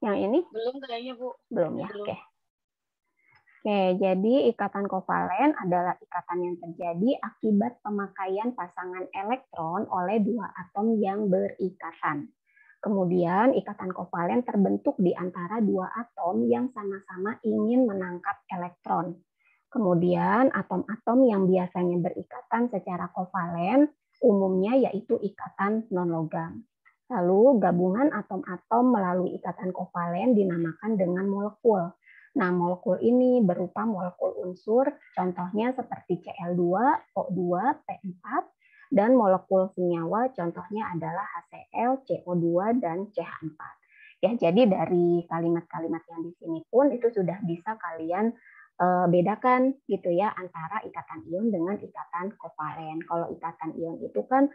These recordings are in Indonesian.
Yang ini? Belum kayaknya, Bu. Belum ya, oke. Oke, jadi ikatan kovalen adalah ikatan yang terjadi akibat pemakaian pasangan elektron oleh dua atom yang berikatan. Kemudian ikatan kovalen terbentuk di antara dua atom yang sama-sama ingin menangkap elektron. Kemudian atom-atom yang biasanya berikatan secara kovalen umumnya yaitu ikatan non-logam. Lalu gabungan atom-atom melalui ikatan kovalen dinamakan dengan molekul. Nah, molekul ini berupa molekul unsur, contohnya seperti Cl2, O2, P4, dan molekul senyawa, contohnya adalah HCl, CO2, dan CH4. Ya, jadi dari kalimat-kalimat yang di sini pun itu sudah bisa kalian bedakan gitu ya antara ikatan ion dengan ikatan kovalen. Kalau ikatan ion itu kan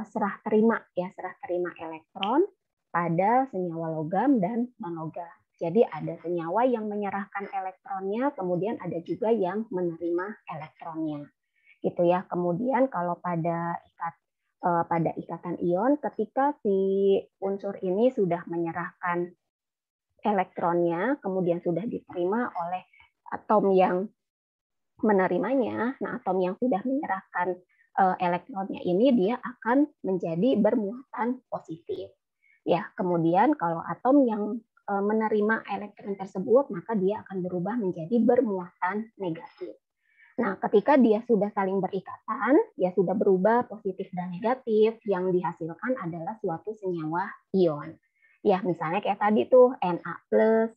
serah terima elektron pada senyawa logam dan non logam. Jadi ada senyawa yang menyerahkan elektronnya, kemudian ada juga yang menerima elektronnya, gitu ya. Kemudian kalau pada ikatan ion, ketika si unsur ini sudah menyerahkan elektronnya, kemudian sudah diterima oleh atom yang menerimanya, nah atom yang sudah menyerahkan elektronnya ini dia akan menjadi bermuatan positif. Ya, kemudian kalau atom yang menerima elektron tersebut, maka dia akan berubah menjadi bermuatan negatif. Nah, ketika dia sudah saling berikatan, ya sudah berubah positif dan negatif, yang dihasilkan adalah suatu senyawa ion. Ya, misalnya kayak tadi tuh Na plus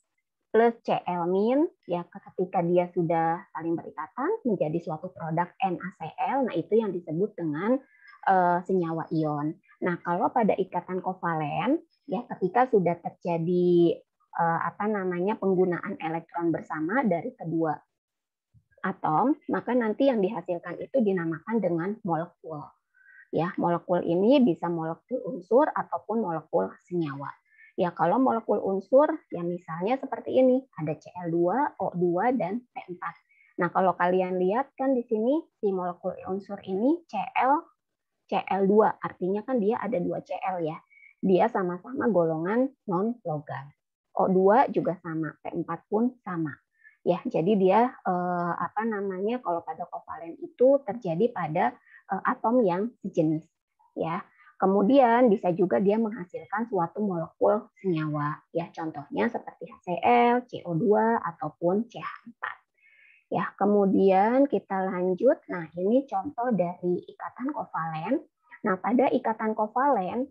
Cl-, ya ketika dia sudah saling berikatan menjadi suatu produk NaCl, nah itu yang disebut dengan senyawa ion. Nah, kalau pada ikatan kovalen, ya ketika sudah terjadi penggunaan elektron bersama dari kedua atom, maka nanti yang dihasilkan itu dinamakan dengan molekul. Ya, molekul ini bisa molekul unsur ataupun molekul senyawa. Ya, kalau molekul unsur, ya misalnya seperti ini, ada Cl2, O2, dan P4. Nah, kalau kalian lihat kan di sini, si molekul unsur ini Cl2, artinya kan dia ada 2 Cl ya. Dia sama-sama golongan non-logam. O2 juga sama, P4 pun sama. Ya, jadi dia kalau pada kovalen itu terjadi pada atom yang sejenis. Ya, kemudian bisa juga dia menghasilkan suatu molekul senyawa. Ya, contohnya seperti HCl, CO2 ataupun CH4. Ya, kemudian kita lanjut. Nah, ini contoh dari ikatan kovalen. Nah, pada ikatan kovalen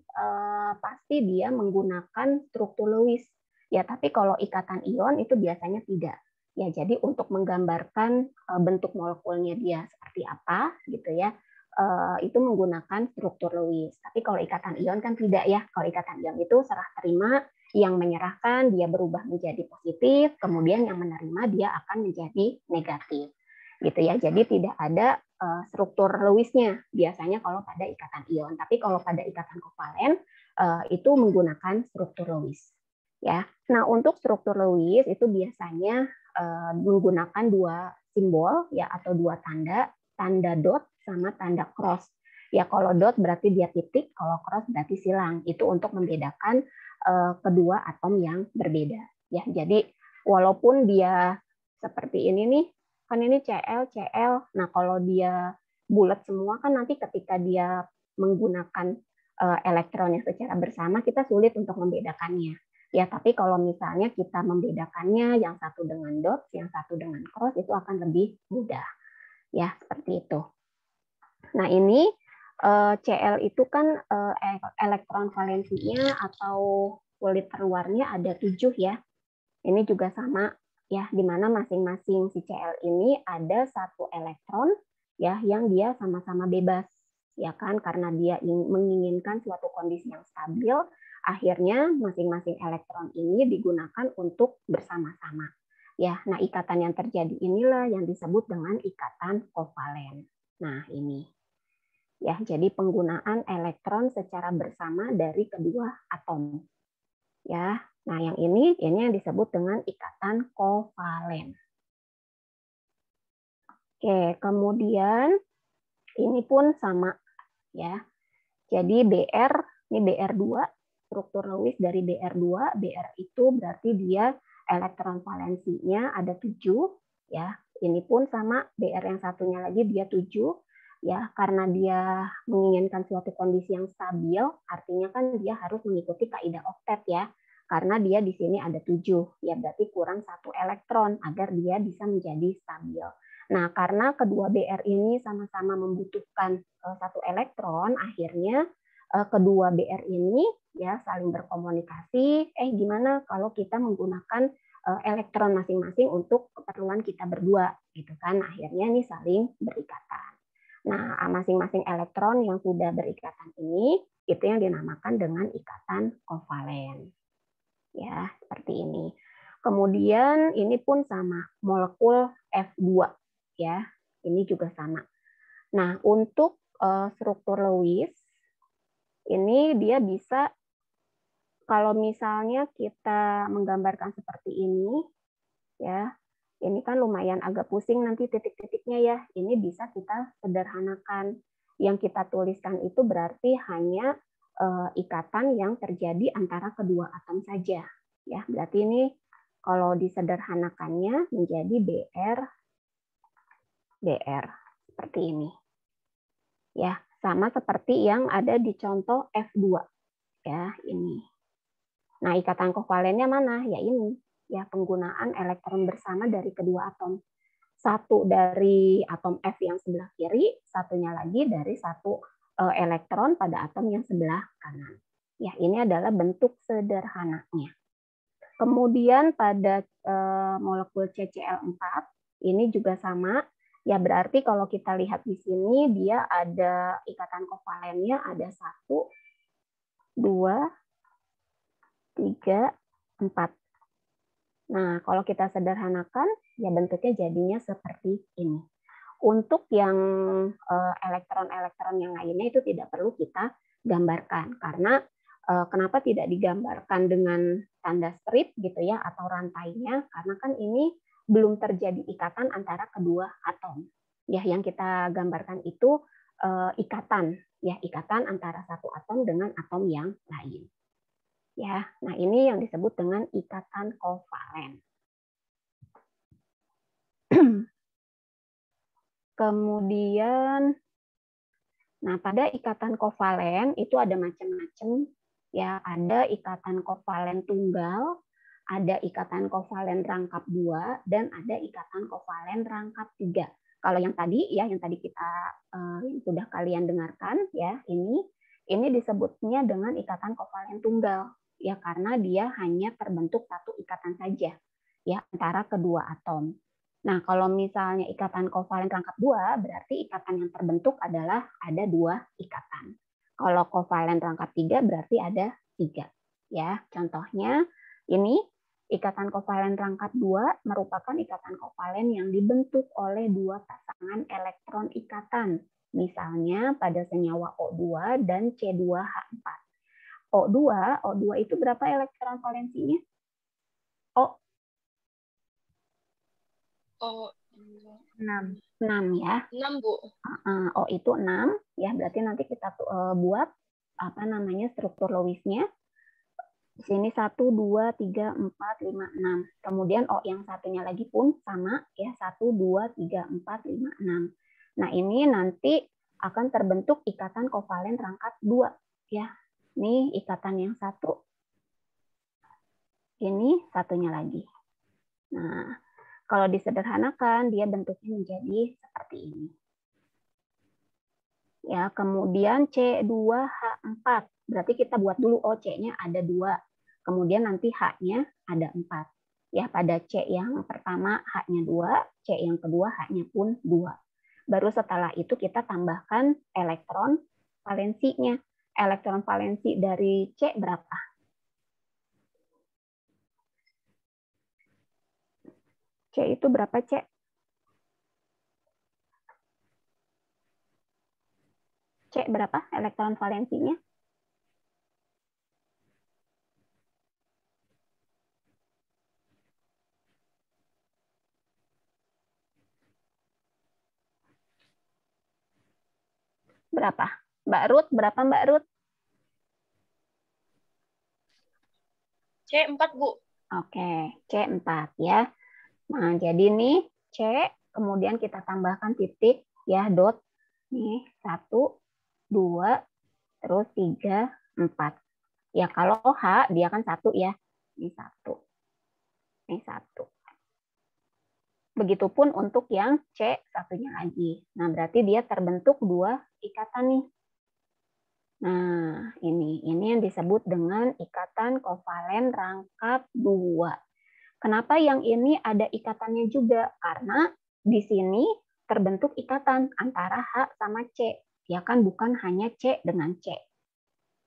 pasti dia menggunakan struktur Lewis. Ya, tapi kalau ikatan ion itu biasanya tidak. Ya, jadi untuk menggambarkan bentuk molekulnya dia seperti apa gitu ya, itu menggunakan struktur Lewis. Tapi kalau ikatan ion kan tidak ya. Kalau ikatan ion itu serah terima, yang menyerahkan dia berubah menjadi positif, kemudian yang menerima dia akan menjadi negatif. Gitu ya. Jadi tidak ada struktur Lewis-nya biasanya kalau pada ikatan ion. Tapi kalau pada ikatan kovalen itu menggunakan struktur Lewis. Ya. Nah, untuk struktur Lewis itu biasanya menggunakan dua simbol ya atau dua tanda dot sama tanda cross. Ya, kalau dot berarti dia titik, kalau cross berarti silang. Itu untuk membedakan kedua atom yang berbeda. Ya, jadi walaupun dia seperti ini nih, kan ini Cl. Nah, kalau dia bulat semua kan nanti ketika dia menggunakan elektronnya secara bersama kita sulit untuk membedakannya. Ya, tapi kalau misalnya kita membedakannya yang satu dengan dot, yang satu dengan cross itu akan lebih mudah. Ya, seperti itu. Nah, ini Cl itu kan elektron valensinya atau kulit terluarnya ada 7 ya. Ini juga sama ya, di mana masing-masing si Cl ini ada satu elektron ya yang dia sama-sama bebas ya kan, karena dia menginginkan suatu kondisi yang stabil, akhirnya masing-masing elektron ini digunakan untuk bersama-sama. Ya, nah ikatan yang terjadi inilah yang disebut dengan ikatan kovalen. Nah, ini. Ya, jadi penggunaan elektron secara bersama dari kedua atom. Ya, nah yang ini yang disebut dengan ikatan kovalen. Oke, kemudian ini pun sama ya. Jadi Br, ini Br2 struktur Lewis dari Br2. Br itu berarti dia elektron valensinya ada 7, ya. Ini pun sama, Br yang satunya lagi dia 7, ya. Karena dia menginginkan suatu kondisi yang stabil, artinya kan dia harus mengikuti kaidah oktet, ya. Karena dia di sini ada 7, ya berarti kurang 1 elektron agar dia bisa menjadi stabil. Nah, karena kedua Br ini sama-sama membutuhkan 1 elektron, akhirnya kedua Br ini ya saling berkomunikasi. Gimana kalau kita menggunakan elektron masing-masing untuk keperluan kita berdua, gitu kan? Akhirnya nih saling berikatan. Nah, masing-masing elektron yang sudah berikatan ini itu yang dinamakan dengan ikatan kovalen. Ya, seperti ini. Kemudian ini pun sama, molekul F2 ya. Ini juga sama. Nah, untuk struktur Lewis ini dia bisa, kalau misalnya kita menggambarkan seperti ini ya. Ini kan lumayan agak pusing nanti titik-titiknya ya. Ini bisa kita sederhanakan. Yang kita tuliskan itu berarti hanya ikatan yang terjadi antara kedua atom saja. Ya, berarti ini kalau disederhanakannya menjadi Br seperti ini. Ya, sama seperti yang ada di contoh F2. Ya, ini. Nah, ikatan kovalennya mana? Ya ini. Ya, penggunaan elektron bersama dari kedua atom. Satu dari atom F yang sebelah kiri, satunya lagi dari satu elektron pada atom yang sebelah kanan. Ya, ini adalah bentuk sederhananya. Kemudian pada molekul CCl4 ini juga sama. Ya, berarti kalau kita lihat di sini dia ada ikatan kovalennya ada 1, 2, 3, 4. Nah, kalau kita sederhanakan, ya bentuknya jadinya seperti ini. Untuk yang elektron-elektron yang lainnya itu tidak perlu kita gambarkan. Karena kenapa tidak digambarkan dengan tanda strip gitu ya, atau rantainya? Karena kan ini belum terjadi ikatan antara kedua atom. Ya, yang kita gambarkan itu ikatan, ya ikatan antara satu atom dengan atom yang lain. Ya, nah ini yang disebut dengan ikatan kovalen. Kemudian, nah pada ikatan kovalen itu ada macam-macam. Ya, ada ikatan kovalen tunggal, ada ikatan kovalen rangkap 2, dan ada ikatan kovalen rangkap 3. Kalau yang tadi ya, yang tadi kita sudah kalian dengarkan ya, ini disebutnya dengan ikatan kovalen tunggal. Ya, karena dia hanya terbentuk satu ikatan saja ya antara kedua atom. Nah, kalau misalnya ikatan kovalen rangkap 2 berarti ikatan yang terbentuk adalah ada 2 ikatan. Kalau kovalen rangkap 3 berarti ada 3. Ya, contohnya ini ikatan kovalen rangkap 2 merupakan ikatan kovalen yang dibentuk oleh 2 pasangan elektron ikatan. Misalnya pada senyawa O2 dan C2H4. O2 itu berapa elektron valensinya? O 6 ya. 6, Bu. O itu 6 ya, berarti nanti kita buat struktur Lewisnya. Di sini 1, 2, 3, 4, 5, 6. Kemudian O yang satunya lagi pun sama ya, 1, 2, 3, 4, 5, 6. Nah, ini nanti akan terbentuk ikatan kovalen rangkap 2 ya. Ini ikatan yang satu. Ini satunya lagi. Nah, kalau disederhanakan dia bentuknya menjadi seperti ini. Ya, kemudian C2H4. Berarti kita buat dulu C-nya ada 2. Kemudian nanti H-nya ada 4. Ya, pada C yang pertama H-nya 2, C yang kedua H-nya pun 2. Baru setelah itu kita tambahkan elektron valensinya. Elektron valensi dari C berapa? C itu berapa, C? C berapa elektron valensinya? Berapa? Mbak Ruth, berapa Mbak Ruth? C4, Bu. Oke, C4 ya. Nah, jadi nih C, kemudian kita tambahkan titik ya, dot. Nih, 1, 2, terus 3, 4. Ya, kalau H dia kan 1 ya. Ini 1. Ini 1. Begitupun untuk yang C satunya lagi. Nah, berarti dia terbentuk 2 ikatan nih. Nah, ini yang disebut dengan ikatan kovalen rangkap 2. Kenapa yang ini ada ikatannya juga? Karena di sini terbentuk ikatan antara H sama C. Ya kan, bukan hanya C dengan C.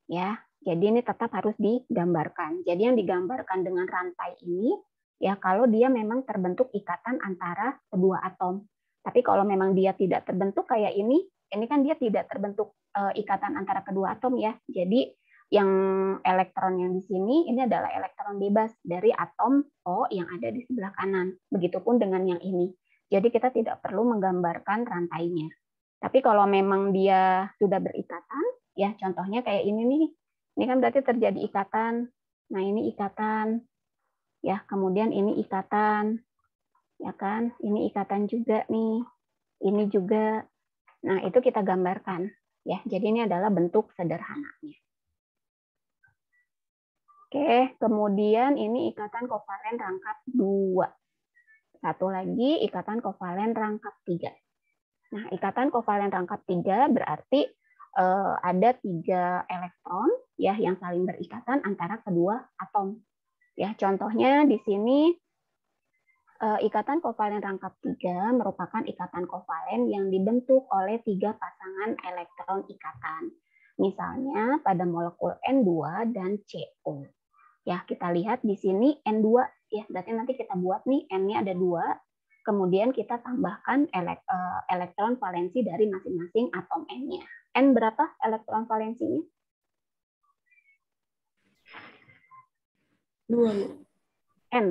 Ya, jadi ini tetap harus digambarkan. Jadi yang digambarkan dengan rantai ini, ya kalau dia memang terbentuk ikatan antara kedua atom. Tapi kalau memang dia tidak terbentuk kayak ini kan dia tidak terbentuk ikatan antara kedua atom ya. Jadi yang elektron yang di sini ini adalah elektron bebas dari atom O yang ada di sebelah kanan. Begitupun dengan yang ini. Jadi kita tidak perlu menggambarkan rantainya. Tapi kalau memang dia sudah berikatan, ya contohnya kayak ini nih. Ini kan berarti terjadi ikatan. Nah, ini ikatan. Ya, kemudian ini ikatan. Ya kan? Ini ikatan juga nih. Ini juga. Nah, itu kita gambarkan. Ya, jadi ini adalah bentuk sederhananya. Oke, kemudian ini ikatan kovalen rangkap 2. Satu lagi ikatan kovalen rangkap 3. Nah, ikatan kovalen rangkap 3 berarti ada 3 elektron ya yang saling berikatan antara kedua atom. Ya, contohnya di sini ikatan kovalen rangkap 3 merupakan ikatan kovalen yang dibentuk oleh 3 pasangan elektron ikatan. Misalnya pada molekul N2 dan CO. Ya, kita lihat di sini N2 ya, berarti nanti kita buat nih N-nya ada 2, kemudian kita tambahkan elektron valensi dari masing-masing atom N-nya. N berapa elektron valensinya? 2. N.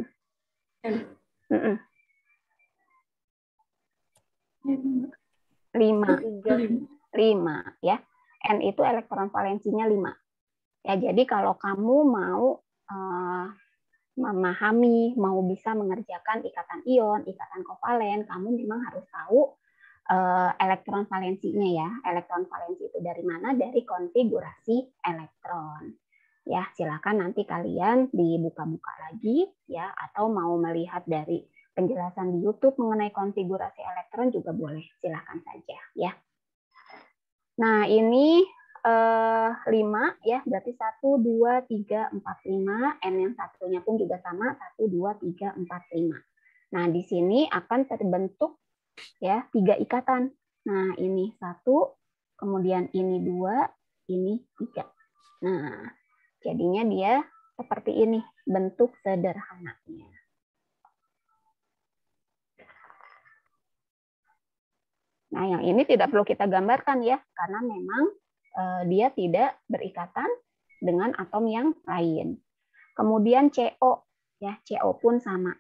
N. 5. 5. 5 ya. N itu elektron valensinya 5. Ya, jadi kalau kamu mau memahami, mau bisa mengerjakan ikatan ion, ikatan kovalen, kamu memang harus tahu elektron valensinya ya. Elektron valensi itu dari mana? Dari konfigurasi elektron. Ya, silakan nanti kalian dibuka-buka lagi ya, atau mau melihat dari penjelasan di YouTube mengenai konfigurasi elektron juga boleh, silakan saja ya. Nah, ini 5 ya, berarti 1, 2, 3, 4, 5. N yang satunya pun juga sama, 1, 2, 3, 4, 5. Nah, di sini akan terbentuk ya 3 ikatan. Nah, ini 1, kemudian ini 2, ini 3. Nah, jadinya dia seperti ini bentuk sederhananya. Nah, yang ini tidak perlu kita gambarkan ya, karena memang dia tidak berikatan dengan atom yang lain. Kemudian CO, ya CO pun sama.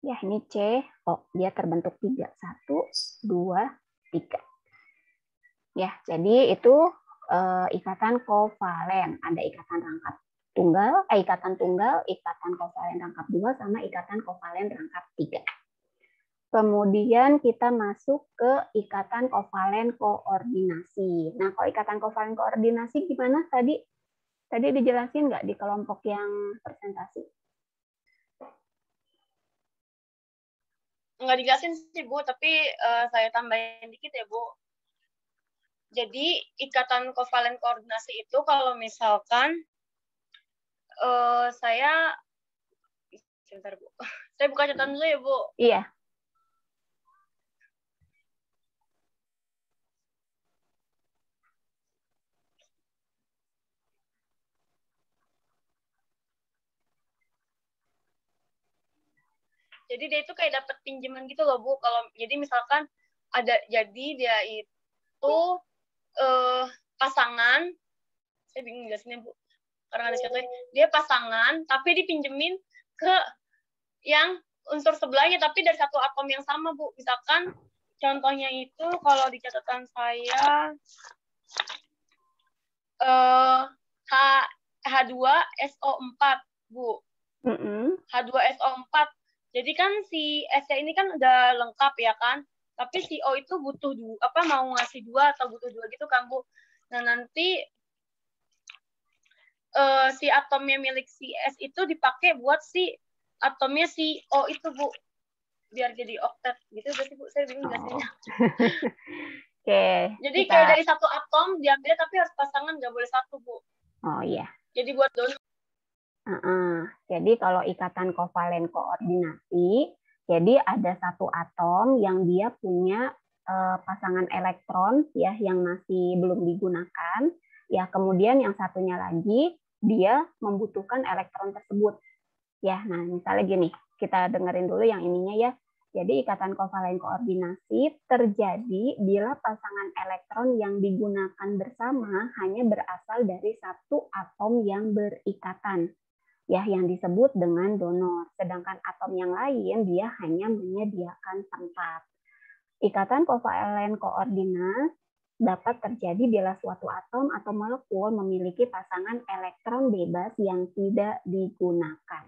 Ya, ini CO, dia terbentuk 3, 1, 2, 3. Ya, jadi itu ikatan kovalen. Ada ikatan rangkap tunggal, ikatan tunggal, ikatan kovalen rangkap 2, sama ikatan kovalen rangkap 3. Kemudian kita masuk ke ikatan kovalen koordinasi. Nah, kalau ikatan kovalen koordinasi gimana tadi? Tadi dijelasin nggak di kelompok yang presentasi? Nggak dijelasin sih, Bu, tapi saya tambahin dikit ya, Bu. Jadi, ikatan kovalen koordinasi itu kalau misalkan saya sebentar, Bu. Saya buka catatan dulu ya, Bu. Iya. Jadi dia itu kayak dapat pinjaman gitu loh, Bu. Kalau jadi misalkan ada, jadi dia itu pasangan, saya bingung jelasinnya, Bu, karena ada contohnya, dia pasangan tapi dipinjemin ke yang unsur sebelahnya tapi dari satu atom yang sama, Bu. Misalkan contohnya itu kalau di catatan saya H2SO4, Bu. H2SO4. Jadi kan si S-nya ini kan udah lengkap ya kan, tapi si O itu butuh mau ngasih 2 atau butuh 2 gitu kan Bu. Nah nanti si atomnya milik si S itu dipakai buat si atomnya si O itu Bu, biar jadi oktet gitu sih Bu, saya bingung jelasinnya. Jadi kayak dari satu atom diambil tapi harus pasangan, nggak boleh satu Bu. Oh iya. Jadi buat donor. Jadi kalau ikatan kovalen koordinasi, jadi ada satu atom yang dia punya pasangan elektron ya yang masih belum digunakan, ya kemudian yang satunya lagi dia membutuhkan elektron tersebut. Ya, nah misalnya gini, kita dengerin dulu yang ininya ya. Jadi ikatan kovalen koordinasi terjadi bila pasangan elektron yang digunakan bersama hanya berasal dari satu atom yang berikatan, ya yang disebut dengan donor. Sedangkan atom yang lain dia hanya menyediakan tempat. Ikatan kovalen koordinas dapat terjadi bila suatu atom atau molekul memiliki pasangan elektron bebas yang tidak digunakan.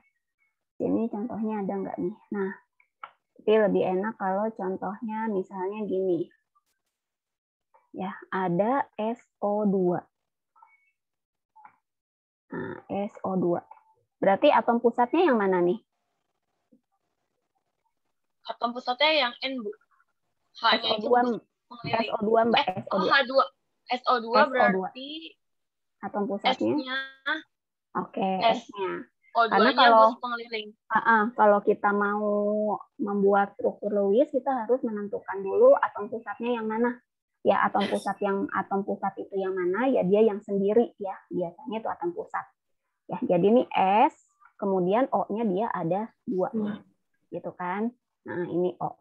Ini contohnya ada nggak nih? Nah, tapi lebih enak kalau contohnya misalnya gini. Ya, ada SO2. Nah, SO2. Berarti atom pusatnya yang mana nih? Atom pusatnya yang N, Bu. SO2, SO2 Mbak. SO2. H2. SO2 berarti atom pusatnya. S-nya. Oke, S-nya. Karena kalau kita mau membuat struktur Lewis, kita harus menentukan dulu atom pusatnya yang mana. Ya, atom pusat itu yang mana? Ya dia yang sendiri ya. Biasanya itu atom pusat. Ya, jadi ini S, kemudian O-nya dia ada 2. Gitu kan? Nah, ini O.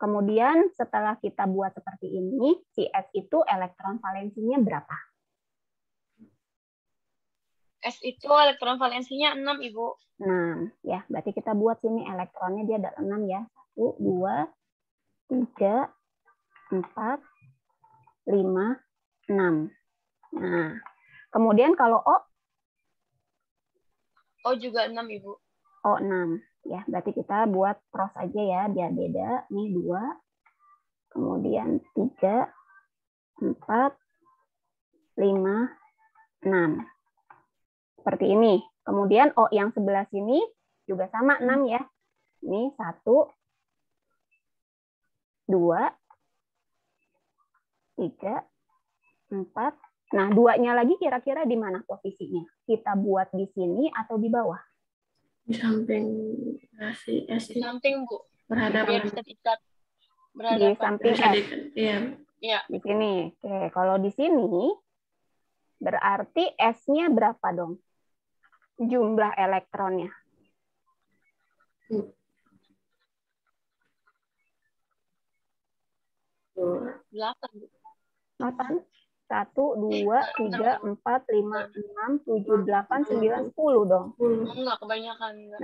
Kemudian setelah kita buat seperti ini, si S itu elektron valensinya berapa? S itu elektron valensinya 6, Ibu. 6, ya. Berarti kita buat sini elektronnya dia ada 6 ya. 1, 2, 3, 4, 5, 6. Nah, kemudian kalau O? O juga 6, Ibu. O 6. Ya, berarti kita buat cross aja ya, biar beda. Ini 2, kemudian 3, 4, 5, 6. Seperti ini. Kemudian O yang sebelah sini juga sama 6 ya. Ini 1, 2, 3, 4. Nah, 2-nya lagi kira-kira di mana posisinya? Kita buat di sini atau di bawah? Di samping si S. Di samping, Bu. Berhadapan. Biar bisa diikat. Di samping S. Iya. Di sini. Oke, kalau di sini berarti S-nya berapa dong? Jumlah elektronnya. 8. 1, 2, 3, 4, 5, 6, 7, 8, 9, 10 dong. Enggak, kebanyakan.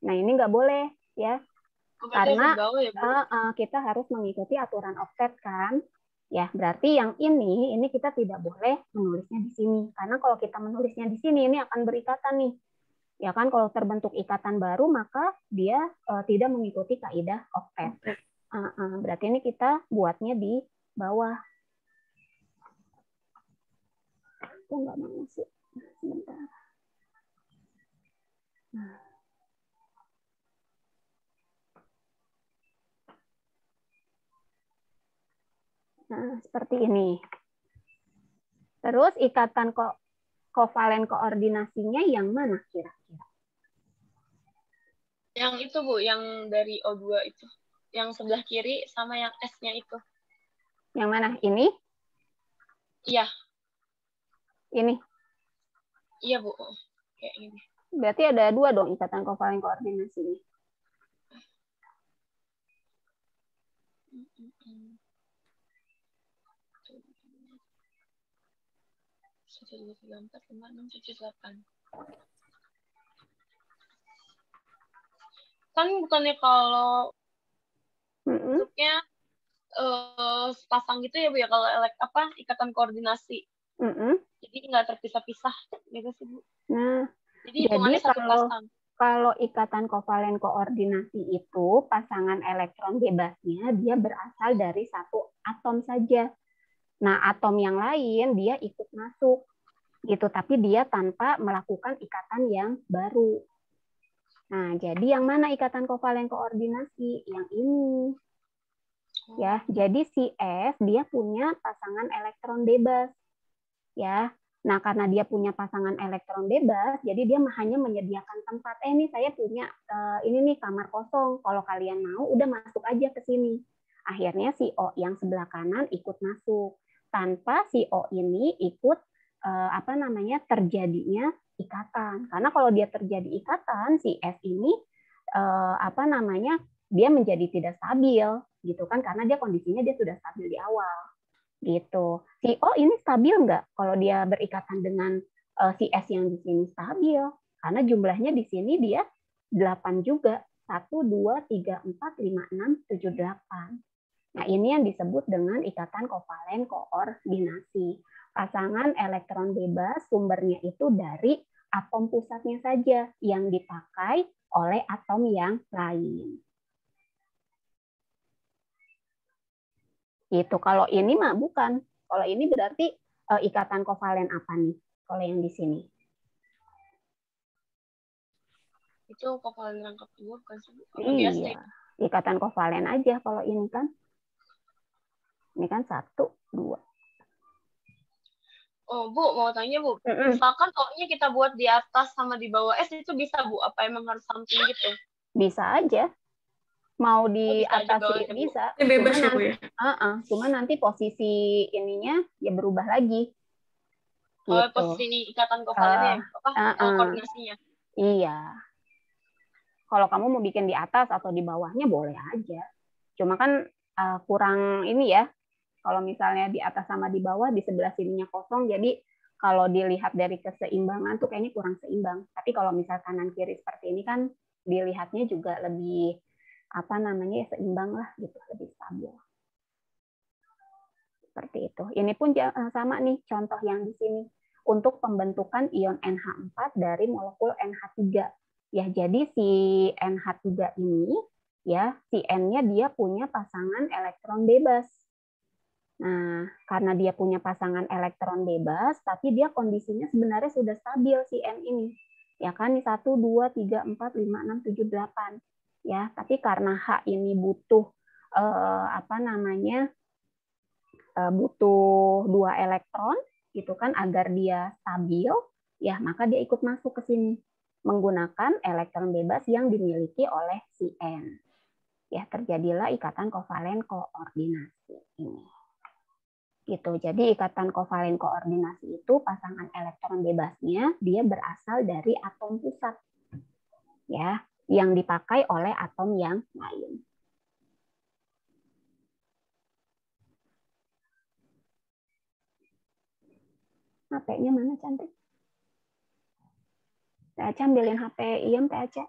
Nah ini nggak boleh ya. Karena ya, kita harus mengikuti aturan oktet kan. Ya, berarti yang ini kita tidak boleh menulisnya di sini. Karena kalau kita menulisnya di sini, ini akan berikatan nih. Ya kan, kalau terbentuk ikatan baru, maka dia tidak mengikuti kaidah oktet. Berarti ini kita buatnya di bawah. Aku nggak mau sih. Sebentar. Nah, seperti ini. Terus ikatan kovalen koordinasinya yang mana kira-kira? Yang itu, Bu, yang dari O2 itu. Yang sebelah kiri sama yang S-nya itu. Yang mana? Ini? Iya. Ini? Iya, Bu. Kayak ini. Berarti ada 2 dong ikatan kovalen koordinasinya. Kan bukannya kalau bentuknya sepasang gitu ya Bu ya, kalau ikatan koordinasi. Jadi nggak terpisah-pisah gitu sih Bu. Nah, jadi hitungannya satu pasang. Kalau ikatan kovalen koordinasi itu pasangan elektron bebasnya dia berasal dari satu atom saja. Nah, atom yang lain dia ikut masuk gitu, tapi dia tanpa melakukan ikatan yang baru. Nah, jadi yang mana ikatan kovalen koordinasi? Yang ini. Ya, jadi si S dia punya pasangan elektron bebas. Ya. Nah, karena dia punya pasangan elektron bebas, jadi dia hanya menyediakan tempat. Nih saya punya ini nih kamar kosong. Kalau kalian mau, udah masuk aja ke sini. Akhirnya si O yang sebelah kanan ikut masuk. Tanpa si O ini ikut terjadinya ikatan. Karena kalau dia terjadi ikatan, si S ini dia menjadi tidak stabil, gitu kan? Karena dia kondisinya dia sudah stabil di awal. Gitu. Si O ini stabil nggak kalau dia berikatan dengan si S yang di sini? Stabil. Karena jumlahnya di sini dia 8 juga. 1, 2, 3, 4, 5, 6, 7, 8. Nah, ini yang disebut dengan ikatan kovalen koordinasi. Pasangan elektron bebas sumbernya itu dari atom pusatnya saja yang dipakai oleh atom yang lain. Gitu. Kalau ini mah bukan. Kalau ini berarti ikatan kovalen apa nih? Kalau yang di sini. Itu kovalen rangkap dua bukan sih? Iya. Ikatan kovalen aja kalau ini kan. Ini kan 1, 2. Oh, Bu, mau tanya, Bu. Misalkan O-nya kita buat di atas sama di bawah S itu bisa, Bu? Apa emang harus samping gitu? Bisa aja. Mau di atas sih bisa. Bebas ya, Bu ya? Cuma nanti posisi ininya ya berubah lagi. Gitu. Oh, posisi ikatan kovalennya, koordinasinya. Iya. Kalau kamu mau bikin di atas atau di bawahnya boleh aja. Cuma kan kurang ini ya. Kalau misalnya di atas sama di bawah, di sebelah sininya kosong, jadi kalau dilihat dari keseimbangan tuh kayaknya kurang seimbang. Tapi kalau misal kanan kiri seperti ini kan dilihatnya juga lebih seimbang lah gitu, lebih stabil. Seperti itu. Ini pun sama nih contoh yang di sini untuk pembentukan ion NH4 dari molekul NH3. Ya, jadi si NH3 ini ya, si N-nya dia punya pasangan elektron bebas. Nah, karena dia punya pasangan elektron bebas, tapi dia kondisinya sebenarnya sudah stabil si N ini. Ya kan, 1, 2, 3, 4, 5, 6, 7, 8. Ya, tapi karena H ini butuh butuh 2 elektron gitu kan agar dia stabil, ya maka dia ikut masuk ke sini menggunakan elektron bebas yang dimiliki oleh si N. Ya, terjadilah ikatan kovalen koordinasi ini. Gitu. Jadi ikatan kovalen koordinasi itu pasangan elektron bebasnya dia berasal dari atom pusat. Ya, yang dipakai oleh atom yang lain. HP-nya mana cantik? Teh Aca ambilin HP Iem, Teh Aca.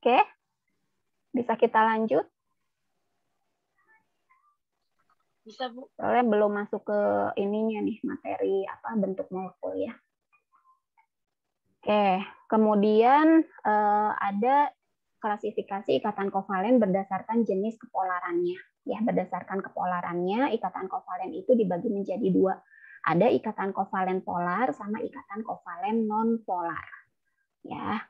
Oke, bisa kita lanjut? Bisa, Bu. Soalnya belum masuk ke ininya nih, materi bentuk molekul ya. Oke, kemudian ada klasifikasi ikatan kovalen berdasarkan jenis kepolarannya. Ya, berdasarkan kepolarannya, ikatan kovalen itu dibagi menjadi 2. Ada ikatan kovalen polar sama ikatan kovalen non-polar. Ya.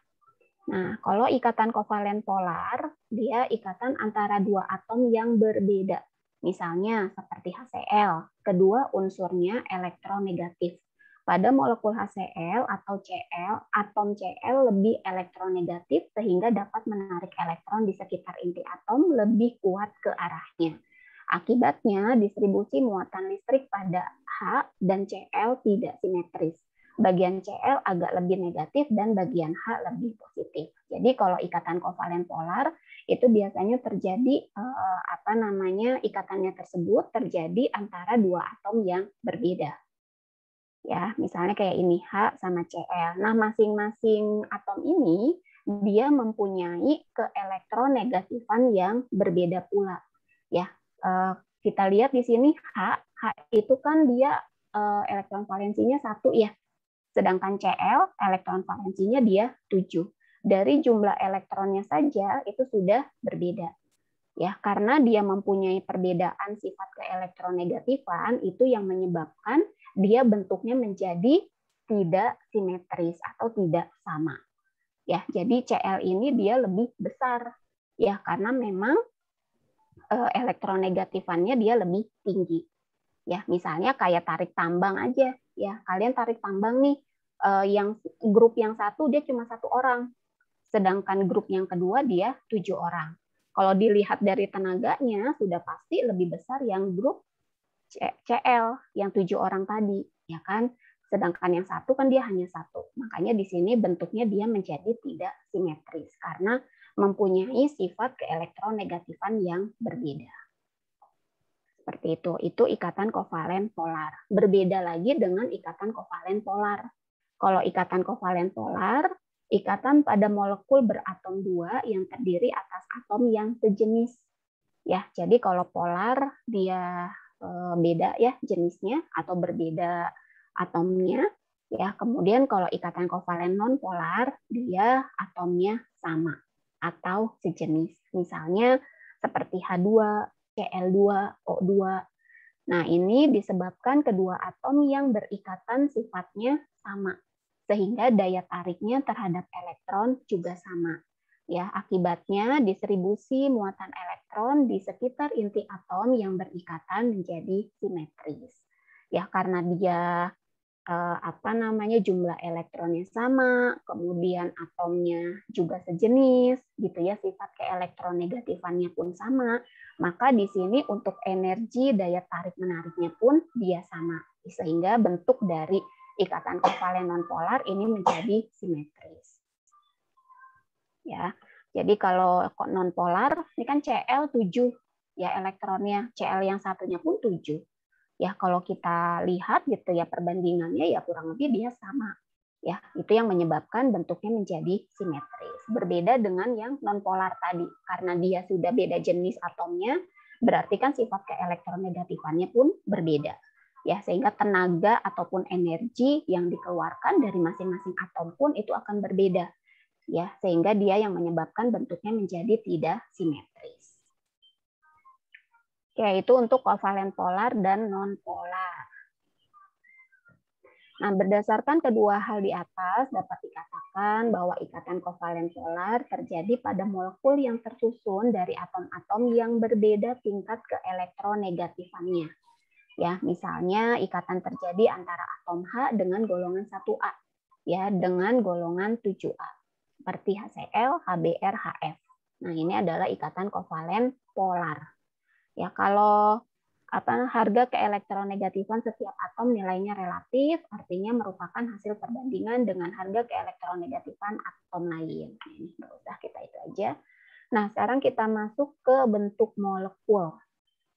Nah, kalau ikatan kovalen polar, dia ikatan antara 2 atom yang berbeda. Misalnya seperti HCl, kedua unsurnya elektronegatif. Pada molekul HCl atau Cl, atom Cl lebih elektronegatif sehingga dapat menarik elektron di sekitar inti atom lebih kuat ke arahnya. Akibatnya, distribusi muatan listrik pada H dan Cl tidak simetris. Bagian Cl agak lebih negatif dan bagian H lebih positif. Jadi kalau ikatan kovalen polar itu biasanya terjadi ikatannya tersebut terjadi antara 2 atom yang berbeda. Ya, misalnya kayak ini H sama Cl. Nah, masing-masing atom ini dia mempunyai keelektronegatifan yang berbeda pula. Ya, kita lihat di sini H itu kan dia elektron valensinya 1 ya. Sedangkan Cl, elektron valensinya dia 7. Dari jumlah elektronnya saja itu sudah berbeda. Ya, karena dia mempunyai perbedaan sifat keelektronegatifan, itu yang menyebabkan dia bentuknya menjadi tidak simetris atau tidak sama. Ya, jadi Cl ini dia lebih besar. Ya, karena memang elektronegatifannya dia lebih tinggi. Ya, misalnya kayak tarik tambang aja. Ya, kalian tarik tambang nih, yang grup yang satu dia cuma 1 orang, sedangkan grup yang kedua dia 7 orang. Kalau dilihat dari tenaganya sudah pasti lebih besar yang grup Cl yang 7 orang tadi, ya kan? Sedangkan yang satu kan dia hanya 1. Makanya di sini bentuknya dia menjadi tidak simetris karena mempunyai sifat keelektronegatifan yang berbeda. Seperti itu. Itu ikatan kovalen polar. Berbeda lagi dengan ikatan kovalen polar. Kalau ikatan kovalen polar, ikatan pada molekul beratom 2 yang terdiri atas atom yang sejenis. Ya, jadi kalau polar dia beda ya jenisnya atau berbeda atomnya. Ya, kemudian kalau ikatan kovalen non polar dia atomnya sama atau sejenis. Misalnya seperti H2, Cl2, O2. Nah, ini disebabkan kedua atom yang berikatan sifatnya sama, sehingga daya tariknya terhadap elektron juga sama. Ya, akibatnya distribusi muatan elektron di sekitar inti atom yang berikatan menjadi simetris. Ya, karena dia jumlah elektronnya sama, kemudian atomnya juga sejenis, gitu ya, sifat keelektronegatifannya pun sama, maka di sini untuk energi daya tarik menariknya pun dia sama, sehingga bentuk dari ikatan kovalen nonpolar ini menjadi simetris. Ya, jadi kalau nonpolar ini kan Cl 7 ya elektronnya, Cl yang satunya pun 7. Ya, kalau kita lihat gitu ya perbandingannya ya kurang lebih dia sama. Ya, itu yang menyebabkan bentuknya menjadi simetris. Berbeda dengan yang nonpolar tadi, karena dia sudah beda jenis atomnya, berarti kan sifat keelektronegatifannya pun berbeda. Ya, sehingga tenaga ataupun energi yang dikeluarkan dari masing-masing atom pun itu akan berbeda. Ya, sehingga dia yang menyebabkan bentuknya menjadi tidak simetris. Yaitu untuk kovalen polar dan non-polar. Nah, berdasarkan kedua hal di atas, dapat dikatakan bahwa ikatan kovalen polar terjadi pada molekul yang tersusun dari atom-atom yang berbeda tingkat keelektronegatifannya. Ya, misalnya ikatan terjadi antara atom H dengan golongan 1A, ya, dengan golongan 7A, seperti HCl, HBr, HF. Nah, ini adalah ikatan kovalen polar. Ya, kalau harga keelektronegatifan setiap atom nilainya relatif, artinya merupakan hasil perbandingan dengan harga keelektronegatifan atom lain. Ini nggak usah kita itu aja. Nah, sekarang kita masuk ke bentuk molekul.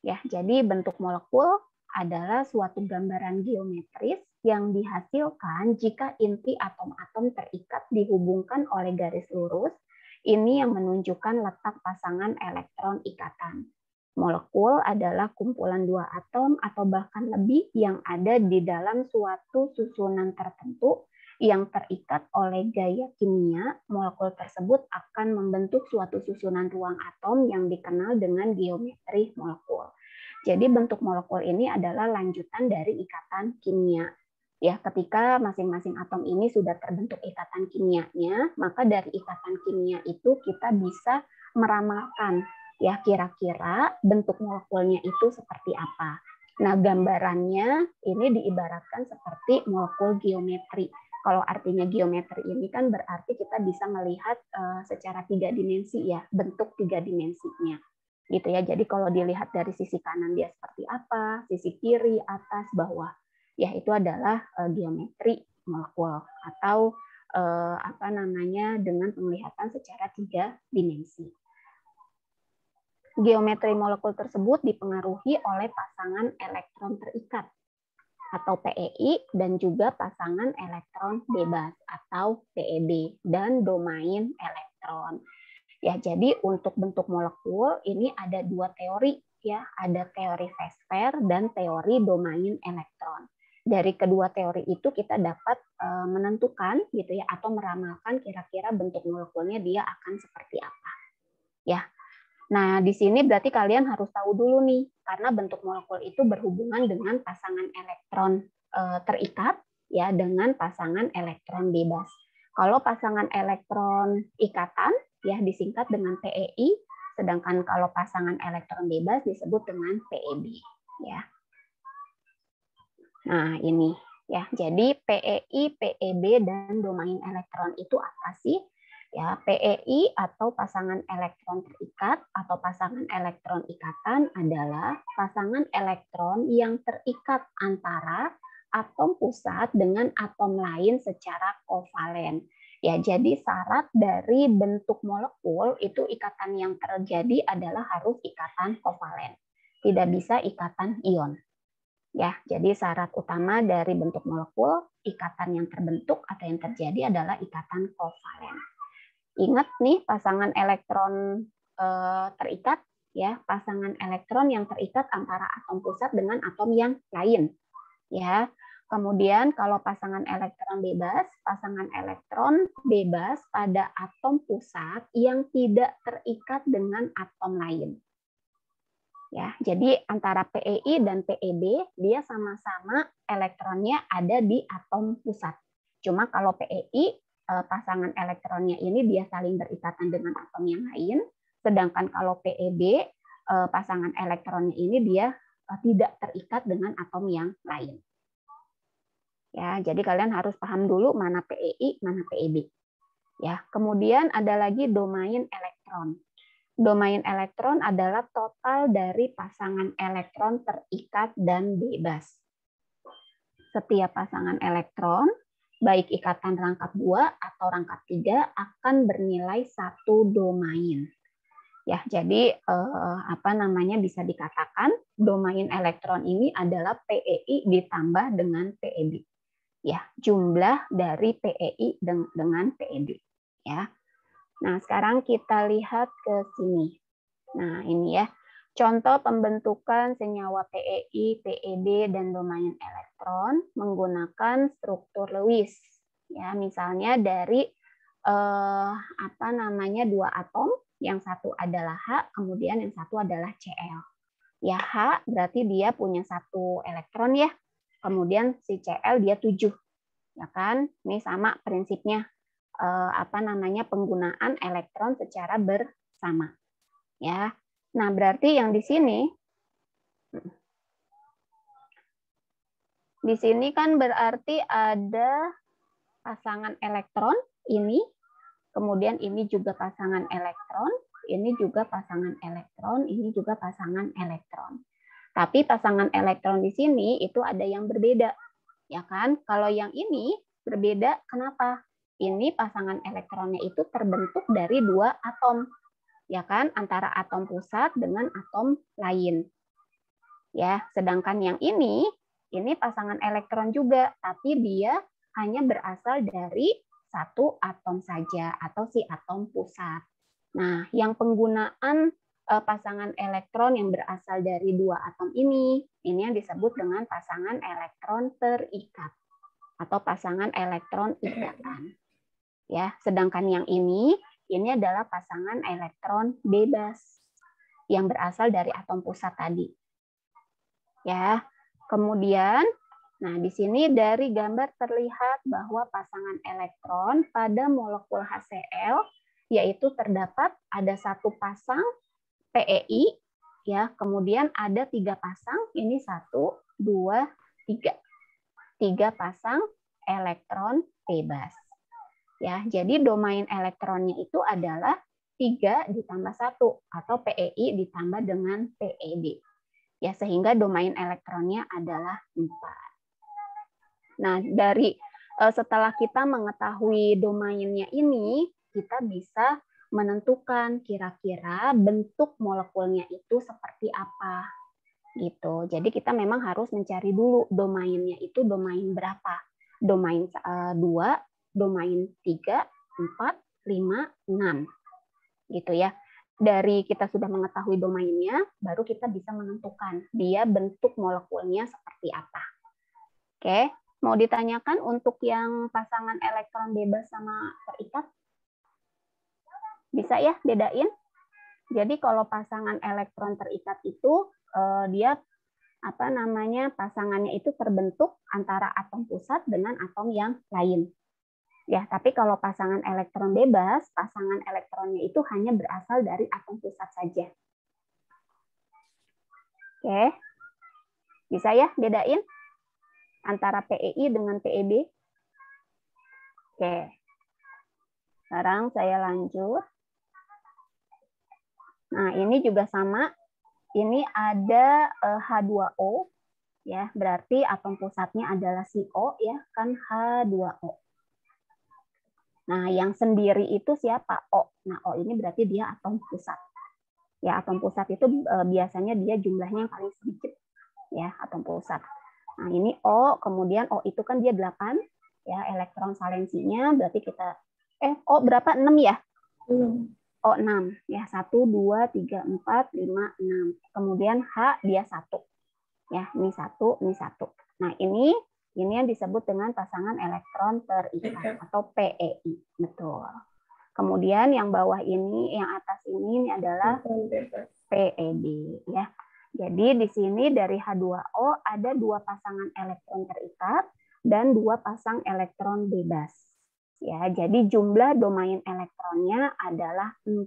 Ya, jadi bentuk molekul adalah suatu gambaran geometris yang dihasilkan jika inti atom-atom terikat dihubungkan oleh garis lurus. Ini yang menunjukkan letak pasangan elektron ikatan. Molekul adalah kumpulan 2 atom atau bahkan lebih yang ada di dalam suatu susunan tertentu yang terikat oleh gaya kimia. Molekul tersebut akan membentuk suatu susunan ruang atom yang dikenal dengan geometri molekul. Jadi bentuk molekul ini adalah lanjutan dari ikatan kimia. Ya, ketika masing-masing atom ini sudah terbentuk ikatan kimianya, maka dari ikatan kimia itu kita bisa meramalkan ya kira-kira bentuk molekulnya itu seperti apa. Nah, gambarannya ini diibaratkan seperti molekul geometri. Kalau artinya geometri ini kan berarti kita bisa melihat secara 3 dimensi ya, bentuk 3 dimensinya. Gitu ya. Jadi kalau dilihat dari sisi kanan dia seperti apa, sisi kiri, atas, bawah. Ya, itu adalah geometri molekul atau dengan penglihatan secara 3 dimensi. Geometri molekul tersebut dipengaruhi oleh pasangan elektron terikat atau PEI dan juga pasangan elektron bebas atau PEB dan domain elektron. Ya, jadi untuk bentuk molekul ini ada 2 teori ya, ada teori phase pair dan teori domain elektron. dari kedua teori itu kita dapat menentukan gitu ya, atau meramalkan kira-kira bentuk molekulnya dia akan seperti apa. Ya. Nah, di sini berarti kalian harus tahu dulu nih, karena bentuk molekul itu berhubungan dengan pasangan elektron terikat ya dengan pasangan elektron bebas. Kalau pasangan elektron ikatan ya disingkat dengan PEI, sedangkan kalau pasangan elektron bebas disebut dengan PEB ya. Nah, ini ya. Jadi PEI, PEB dan domain elektron itu apa sih? Ya, PEI atau pasangan elektron terikat atau pasangan elektron ikatan adalah pasangan elektron yang terikat antara atom pusat dengan atom lain secara kovalen. Ya, jadi syarat dari bentuk molekul itu ikatan yang terjadi adalah harus ikatan kovalen. Tidak bisa ikatan ion. Ya, jadi syarat utama dari bentuk molekul, ikatan yang terbentuk atau yang terjadi adalah ikatan kovalen. Ingat nih pasangan elektron terikat ya, pasangan elektron yang terikat antara atom pusat dengan atom yang lain ya. Kemudian kalau pasangan elektron bebas pada atom pusat yang tidak terikat dengan atom lain. Ya, jadi antara PEI dan PEB dia sama-sama elektronnya ada di atom pusat. Cuma kalau PEI pasangan elektronnya ini dia saling berikatan dengan atom yang lain, sedangkan kalau PEB pasangan elektronnya ini dia tidak terikat dengan atom yang lain. Ya, jadi kalian harus paham dulu mana PEI, mana PEB. Ya, kemudian ada lagi domain elektron. Domain elektron adalah total dari pasangan elektron terikat dan bebas. Setiap pasangan elektron baik ikatan rangkap 2 atau rangkap 3 akan bernilai 1 domain. Ya, jadi bisa dikatakan domain elektron ini adalah PEI ditambah dengan PEB. Ya, jumlah dari PEI dengan PEB. Ya. Nah, sekarang kita lihat ke sini. Nah, ini ya. Contoh pembentukan senyawa PEI, PEB, dan domain elektron menggunakan struktur Lewis. Ya, misalnya dari dua atom, yang satu adalah H, kemudian yang satu adalah Cl. Ya, H berarti dia punya 1 elektron ya. Kemudian si Cl dia 7. Ya kan? Ini sama prinsipnya penggunaan elektron secara bersama. Ya. Nah, berarti yang di sini kan berarti ada pasangan elektron ini, kemudian ini juga pasangan elektron, ini juga pasangan elektron, ini juga pasangan elektron. Tapi pasangan elektron di sini itu ada yang berbeda. Ya kan? Kalau yang ini berbeda, kenapa? Ini pasangan elektronnya itu terbentuk dari 2 atom. Ya kan, antara atom pusat dengan atom lain. Ya, sedangkan yang ini pasangan elektron juga, tapi dia hanya berasal dari 1 atom saja atau si atom pusat. Nah, yang penggunaan pasangan elektron yang berasal dari 2 atom ini yang disebut dengan pasangan elektron terikat atau pasangan elektron ikatan. Ya, sedangkan yang ini adalah pasangan elektron bebas yang berasal dari atom pusat tadi. Ya. Kemudian, nah di sini dari gambar terlihat bahwa pasangan elektron pada molekul HCl yaitu terdapat ada 1 pasang PEI ya, kemudian ada 3 pasang, ini 1 2 3. 3 pasang elektron bebas. Ya, jadi domain elektronnya itu adalah 3 ditambah 1 atau PEI ditambah dengan PEB. Ya, sehingga domain elektronnya adalah 4. Nah, dari setelah kita mengetahui domainnya ini, kita bisa menentukan kira-kira bentuk molekulnya itu seperti apa. Gitu. Jadi kita memang harus mencari dulu domainnya itu domain berapa. Domain 2, domain 3, 4, 5, 6. Gitu ya. Dari kita sudah mengetahui domainnya, baru kita bisa menentukan dia bentuk molekulnya seperti apa. Oke, mau ditanyakan untuk yang pasangan elektron bebas sama terikat? Bisa ya bedain? Jadi kalau pasangan elektron terikat itu dia pasangannya itu terbentuk antara atom pusat dengan atom yang lain. Ya, tapi kalau pasangan elektron bebas, pasangan elektronnya itu hanya berasal dari atom pusat saja. Oke. Bisa ya bedain antara PEI dengan PEB? Oke. Sekarang saya lanjut. Nah, ini juga sama. Ini ada H2O, ya, berarti atom pusatnya adalah si O, ya, kan H2O. Nah, yang sendiri itu siapa? O. Nah, O ini berarti dia atom pusat. Ya, atom pusat itu biasanya dia jumlahnya yang paling sedikit, ya, atom pusat. Nah, ini O, kemudian O itu kan dia 8, ya, elektron valensinya, berarti kita, O berapa? 6 ya? O 6, ya, 1, 2, 3, 4, 5, 6. Kemudian H dia 1. Ya, ini 1, ini 1. Nah, ini yang disebut dengan pasangan elektron terikat atau PEI. Betul. Kemudian yang bawah ini, yang atas ini adalah PEB, ya. Jadi di sini dari H2O ada 2 pasangan elektron terikat dan 2 pasang elektron bebas. Ya, jadi jumlah domain elektronnya adalah 4.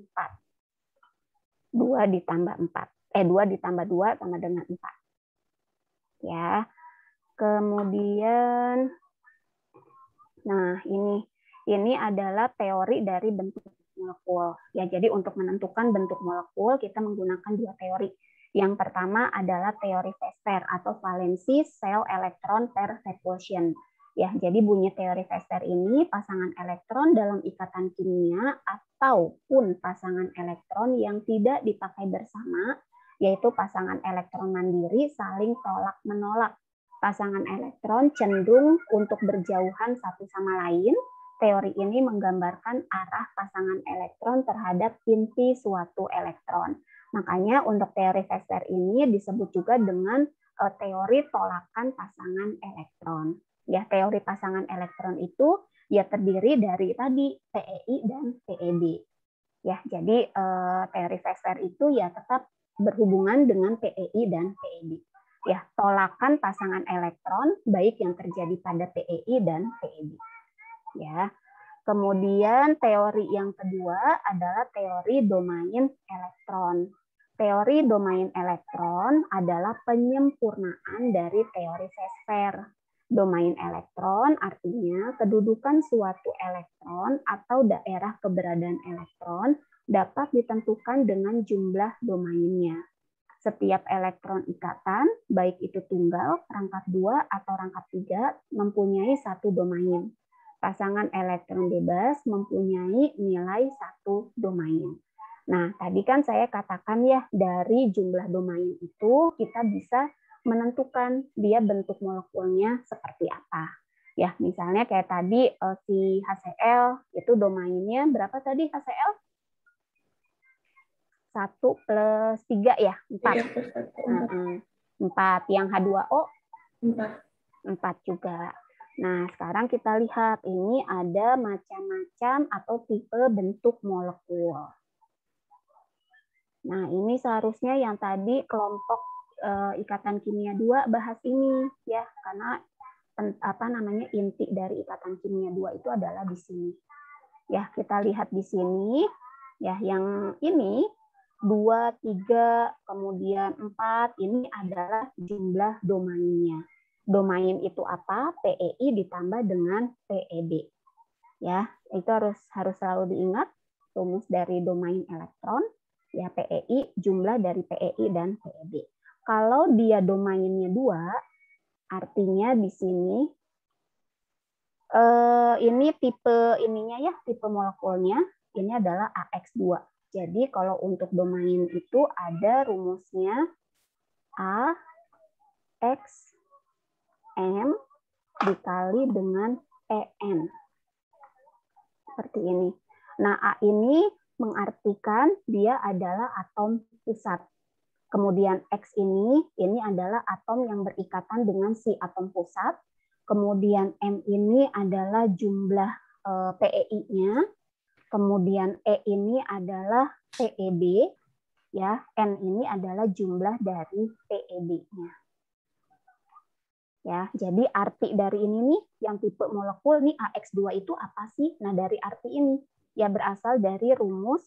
2 ditambah 4. 2 ditambah 2 sama dengan 4. Ya. Kemudian nah, ini adalah teori dari bentuk molekul. Ya, jadi untuk menentukan bentuk molekul kita menggunakan 2 teori. Yang pertama adalah teori Vester atau valensi sel elektron per repulsion. Ya, jadi bunyi teori Vester ini pasangan elektron dalam ikatan kimia ataupun pasangan elektron yang tidak dipakai bersama, yaitu pasangan elektron mandiri saling tolak-menolak. Pasangan elektron cenderung untuk berjauhan satu sama lain. Teori ini menggambarkan arah pasangan elektron terhadap inti suatu elektron. Makanya untuk teori Vester ini disebut juga dengan teori tolakan pasangan elektron. Ya, teori pasangan elektron itu ya terdiri dari tadi PEI dan PEB. Ya, jadi teori Vester itu ya tetap berhubungan dengan PEI dan PEB. Ya, tolakan pasangan elektron baik yang terjadi pada PEI dan PEB. Ya. Kemudian teori yang kedua adalah teori domain elektron. Teori domain elektron adalah penyempurnaan dari teori Vester. Domain elektron artinya kedudukan suatu elektron atau daerah keberadaan elektron dapat ditentukan dengan jumlah domainnya. Setiap elektron ikatan, baik itu tunggal, rangkap 2, atau rangkap 3, mempunyai satu domain. Pasangan elektron bebas mempunyai nilai 1 domain. Nah, tadi kan saya katakan ya, dari jumlah domain itu kita bisa menentukan dia bentuk molekulnya seperti apa. Ya, misalnya kayak tadi si HCl itu domainnya berapa tadi HCl? 1 plus 3 ya, 4. 4. Yang H2O? 4 juga. Nah, sekarang kita lihat ini ada macam-macam atau tipe bentuk molekul. Nah, ini seharusnya yang tadi kelompok ikatan kimia 2 bahas ini ya, karena inti dari ikatan kimia 2 itu adalah di sini. Ya, kita lihat di sini ya, yang ini 2, 3, kemudian 4 ini adalah jumlah domainnya. Domain itu apa? PEI ditambah dengan PEB. Ya, itu harus selalu diingat rumus dari domain elektron. Ya, PEI jumlah dari PEI dan PEB. Kalau dia domainnya 2, artinya di sini ini tipe ininya ya, tipe molekulnya ini adalah AX2. Jadi kalau untuk domain itu ada rumusnya A X M dikali dengan EN. Seperti ini. Nah, A ini mengartikan dia adalah atom pusat. Kemudian X ini adalah atom yang berikatan dengan si atom pusat. kemudian M ini adalah jumlah PEI-nya, kemudian E ini adalah PEB, ya, N ini adalah jumlah dari PEB-nya. Ya, jadi arti dari ini nih yang tipe molekul nih AX2 itu apa sih? Nah, dari arti ini ya berasal dari rumus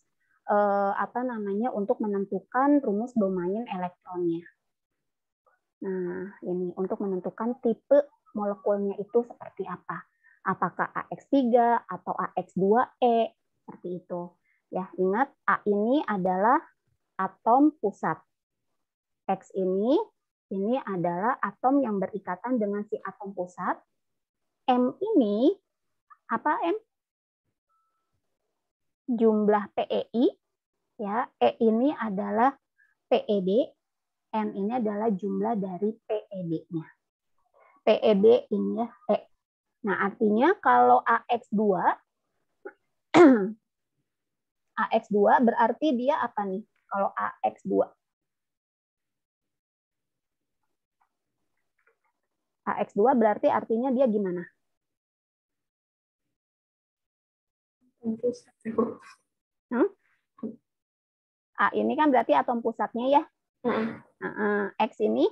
untuk menentukan rumus domain elektronnya. Nah, ini untuk menentukan tipe molekulnya itu seperti apa? Apakah AX3 atau AX2E seperti itu. Ya, ingat A ini adalah atom pusat. X ini adalah atom yang berikatan dengan si atom pusat. M ini apa M? Jumlah PEI, ya. E ini adalah PEB, N ini adalah jumlah dari PEB-nya. PEB ini ya E. Nah, artinya kalau AX2 AX2 berarti dia apa nih? Kalau AX2 AX2 berarti artinya dia gimana? A ini kan berarti atom pusatnya ya. X ini?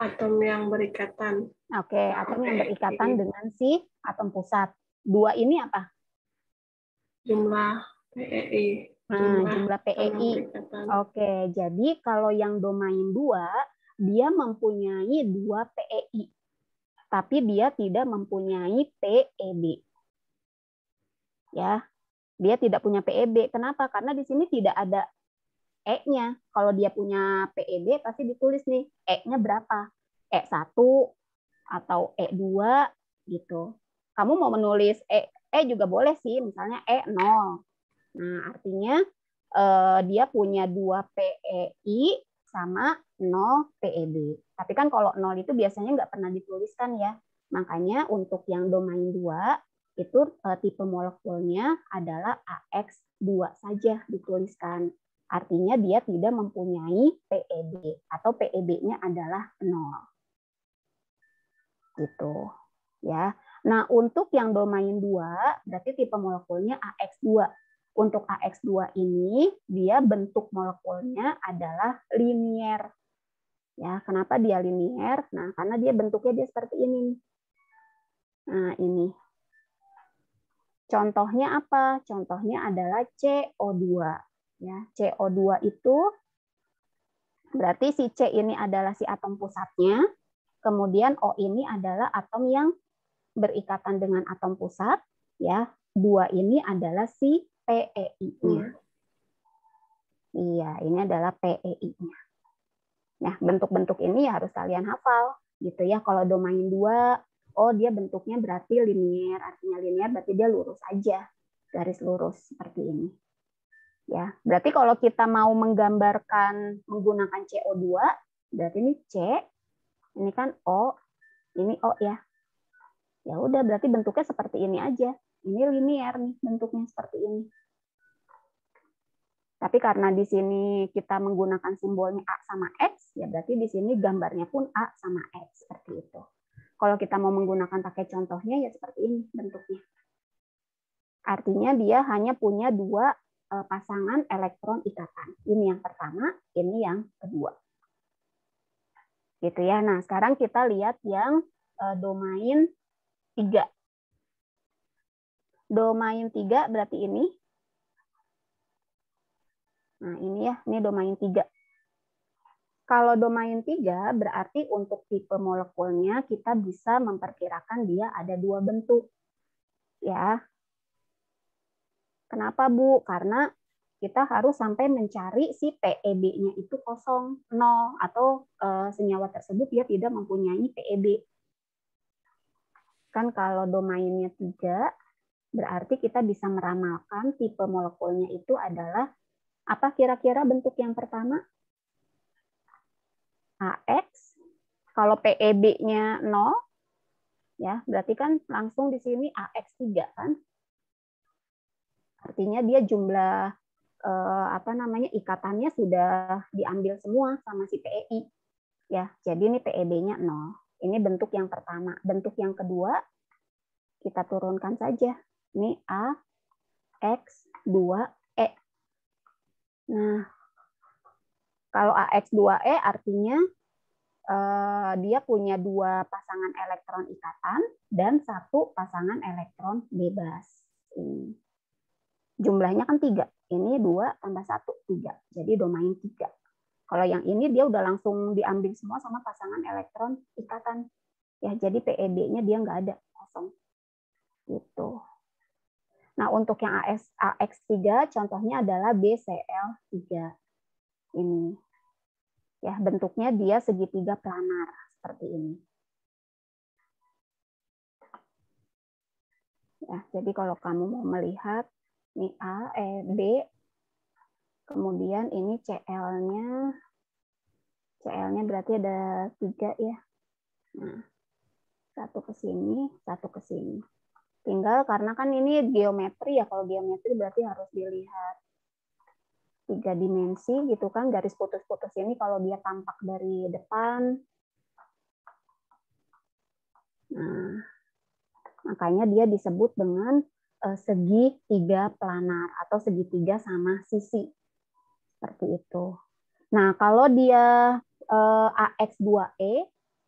Atom yang berikatan. Oke, atom yang berikatan dengan si atom pusat. 2 ini apa? Jumlah PEI. Jumlah PEI. Oke, jadi kalau yang domain 2, dia mempunyai 2 PEI. Tapi dia tidak mempunyai PEB. Ya, dia tidak punya PEB. Kenapa? Karena di sini tidak ada E-nya. Kalau dia punya PEB, pasti ditulis nih, E-nya berapa? E1 atau E2 gitu. Kamu mau menulis E juga boleh sih, misalnya E0. Nah, artinya dia punya 2 PEI sama 0 PEB. Tapi kan kalau 0 itu biasanya nggak pernah dituliskan ya. Makanya untuk yang domain 2, itu tipe molekulnya adalah AX2 saja dituliskan. Artinya dia tidak mempunyai PEB atau PEB-nya adalah 0. Gitu. Ya. Nah, untuk yang domain 2 berarti tipe molekulnya AX2. Untuk AX2 ini dia bentuk molekulnya adalah linier. Ya, kenapa dia linier? Nah, karena dia bentuknya dia seperti ini. Nah, ini. Contohnya apa? Contohnya adalah CO2. Ya, CO2 itu berarti si C ini adalah si atom pusatnya, kemudian O ini adalah atom yang berikatan dengan atom pusat, ya. 2 ini adalah si PEI-nya. Iya, ini adalah PEI-nya. Nah, bentuk-bentuk ini harus kalian hafal, gitu ya. Kalau domain 2, oh dia bentuknya berarti linier, artinya linier berarti dia lurus aja, garis lurus seperti ini. Ya, berarti kalau kita mau menggambarkan menggunakan CO2, berarti ini C, ini kan O, ini O ya. Ya udah, berarti bentuknya seperti ini aja. Ini linier nih, bentuknya seperti ini. Tapi karena di sini kita menggunakan simbolnya A sama X, ya berarti di sini gambarnya pun A sama X, seperti itu. Kalau kita mau menggunakan pakai contohnya, ya seperti ini bentuknya. Artinya dia hanya punya 2 pasangan elektron ikatan. Ini yang pertama, ini yang kedua. Gitu ya. Nah, sekarang kita lihat yang domain 3. Domain 3 berarti ini. Nah, ini ya, ini domain 3. Kalau domain 3 berarti untuk tipe molekulnya kita bisa memperkirakan dia ada 2 bentuk. Ya. Kenapa, Bu? Karena kita harus sampai mencari si PEB-nya itu kosong, 0, atau senyawa tersebut dia tidak mempunyai PEB. Kan kalau domainnya 3, berarti kita bisa meramalkan tipe molekulnya itu adalah apa kira-kira bentuk yang pertama? AX. Kalau PEB-nya 0, ya berarti kan langsung di sini AX3 kan? Artinya dia jumlah ikatannya sudah diambil semua sama si PEI. Ya, jadi ini PEB-nya 0. Ini bentuk yang pertama. Bentuk yang kedua, kita turunkan saja. Ini AX2E. Nah, kalau AX2E artinya dia punya 2 pasangan elektron ikatan dan 1 pasangan elektron bebas. Ini. Jumlahnya kan 3. Ini 2 tambah 1, 3. Jadi domain 3. Kalau yang ini dia udah langsung diambil semua sama pasangan elektron ikatan. Ya, jadi PEB-nya dia nggak ada, kosong. Gitu. Nah, untuk yang AX3 contohnya adalah BCl3. Ini. Ya, bentuknya dia segitiga planar seperti ini. Ya, jadi kalau kamu mau melihat ini B, kemudian ini CL-nya berarti ada 3 ya. Nah, 1 ke sini, 1 ke sini. Tinggal karena kan ini geometri ya, kalau geometri berarti harus dilihat 3 dimensi gitu kan, garis putus-putus ini kalau dia tampak dari depan. Nah, makanya dia disebut dengan segitiga planar atau segitiga sama sisi. Seperti itu. Nah, kalau dia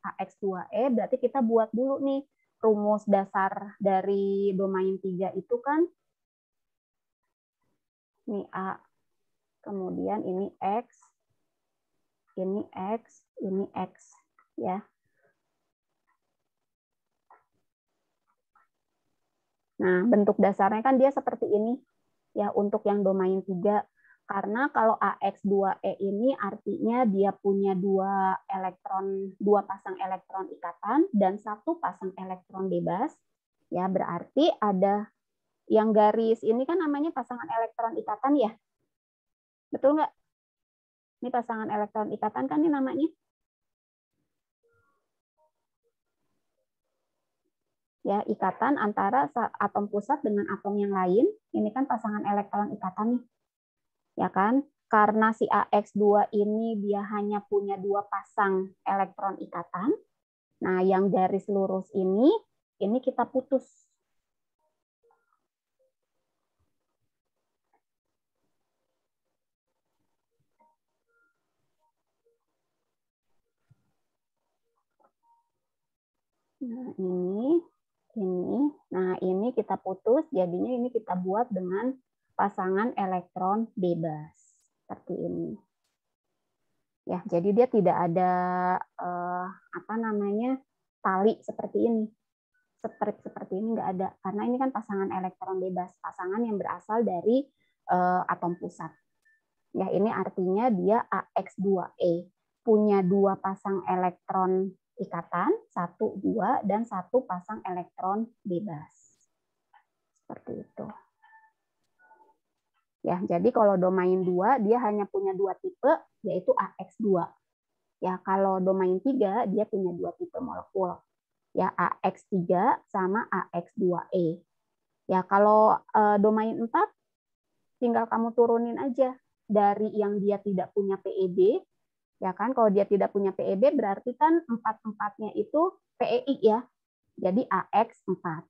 AX2E berarti kita buat dulu nih rumus dasar dari domain 3 itu kan ini A, kemudian ini X, ini X, ini X ya. Nah, bentuk dasarnya kan dia seperti ini ya untuk yang domain 3. Karena kalau AX2E ini artinya dia punya 2 pasang elektron ikatan dan 1 pasang elektron bebas. Ya, berarti ada yang garis ini kan namanya pasangan elektron ikatan ya. Betul nggak? Ini pasangan elektron ikatan kan ini namanya. Ya, ikatan antara atom pusat dengan atom yang lain. Ini kan pasangan elektron ikatan nih. Ya kan? Karena si AX2 ini dia hanya punya 2 pasang elektron ikatan. Nah, yang garis lurus ini kita putus. Nah, ini. Nah, ini kita putus, jadinya ini kita buat dengan pasangan elektron bebas. Seperti ini. Ya, jadi dia tidak ada tali seperti ini. Strip seperti ini nggak ada, karena ini kan pasangan elektron bebas, pasangan yang berasal dari atom pusat. Ya, ini artinya dia AX2E, punya 2 pasang elektron ikatan, 1, 2, dan 1 pasang elektron bebas. Seperti itu. Ya, jadi kalau domain 2 dia hanya punya 2 tipe, yaitu AX2. Ya, kalau domain 3 dia punya 2 tipe molekul. Ya, AX3 sama AX2E. Ya, kalau domain 4 tinggal kamu turunin aja dari yang dia tidak punya PEB. Ya kan, kalau dia tidak punya PEB berarti kan 4-4-nya itu PEI ya. Jadi AX4.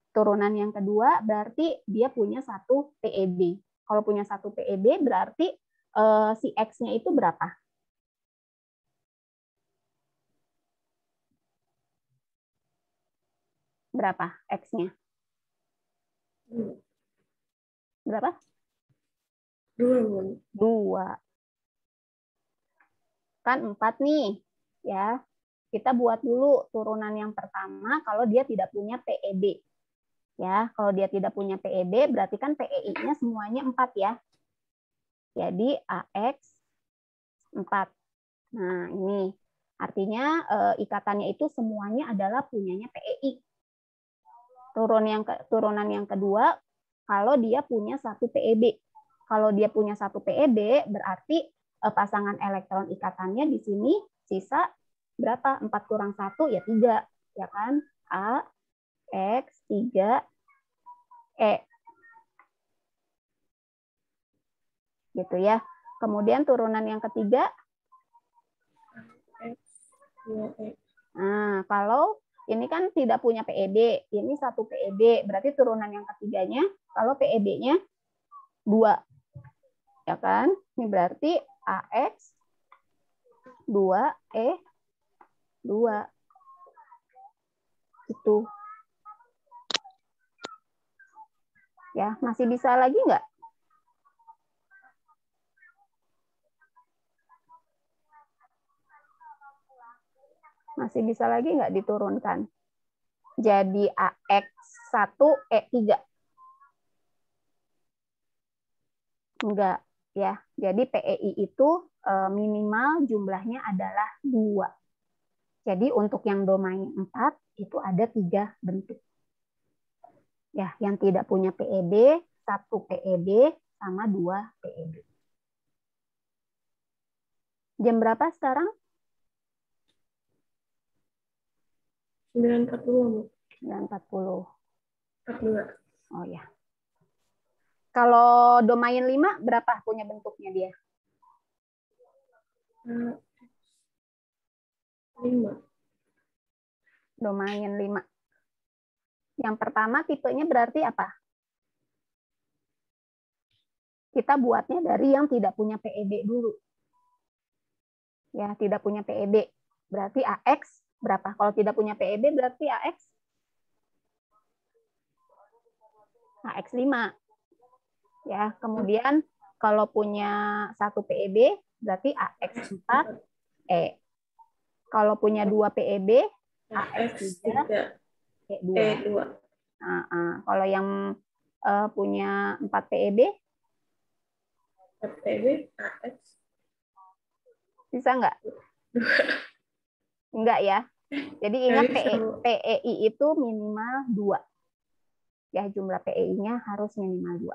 Turunan yang kedua berarti dia punya 1 PEB. Kalau punya 1 PEB berarti si X-nya itu berapa? Berapa X-nya? Berapa? 2. 2. Kan 4 nih. Ya. Kita buat dulu turunan yang pertama kalau dia tidak punya PEB. Ya, kalau dia tidak punya PEB berarti kan PEI-nya semuanya 4 ya. Jadi AX 4. Nah, ini artinya ikatannya itu semuanya adalah punyanya PEI. Turunan yang kedua kalau dia punya 1 PEB. Kalau dia punya 1 PEB berarti pasangan elektron ikatannya di sini sisa berapa? 4 kurang 1 ya 3. Ya kan? A, X, 3, E. Gitu ya. Kemudian turunan yang ketiga X2E. Nah, kalau ini kan tidak punya PEB, ini satu PEB, berarti turunan yang ketiganya kalau PEB-nya 2. Ya kan? Ini berarti AX 2E 2. Itu. Ya, masih bisa lagi nggak? Masih bisa lagi nggak diturunkan? Jadi AX1E3. Enggak, ya. Jadi PEI itu minimal jumlahnya adalah 2. Jadi untuk yang domain 4 itu ada 3 bentuk. Ya, yang tidak punya PEB, 1 PEB sama 2 PEB. Jam berapa sekarang? 9.40. 9.40. 42. Oh ya. Kalau domain 5 berapa punya bentuknya dia? 5. Domain 5. Yang pertama tipenya berarti apa? Kita buatnya dari yang tidak punya PEB dulu. Ya, tidak punya PEB. Berarti AX berapa? Kalau tidak punya PEB berarti AX 5. Ya, kemudian kalau punya 1 PEB berarti AX 4E. Kalau punya 2 PEB AX 3 E2. Kalau yang punya 4 PEB AX bisa nggak? Enggak ya. Jadi ingat PEI itu minimal 2. Ya, jumlah PEI-nya harus minimal 2.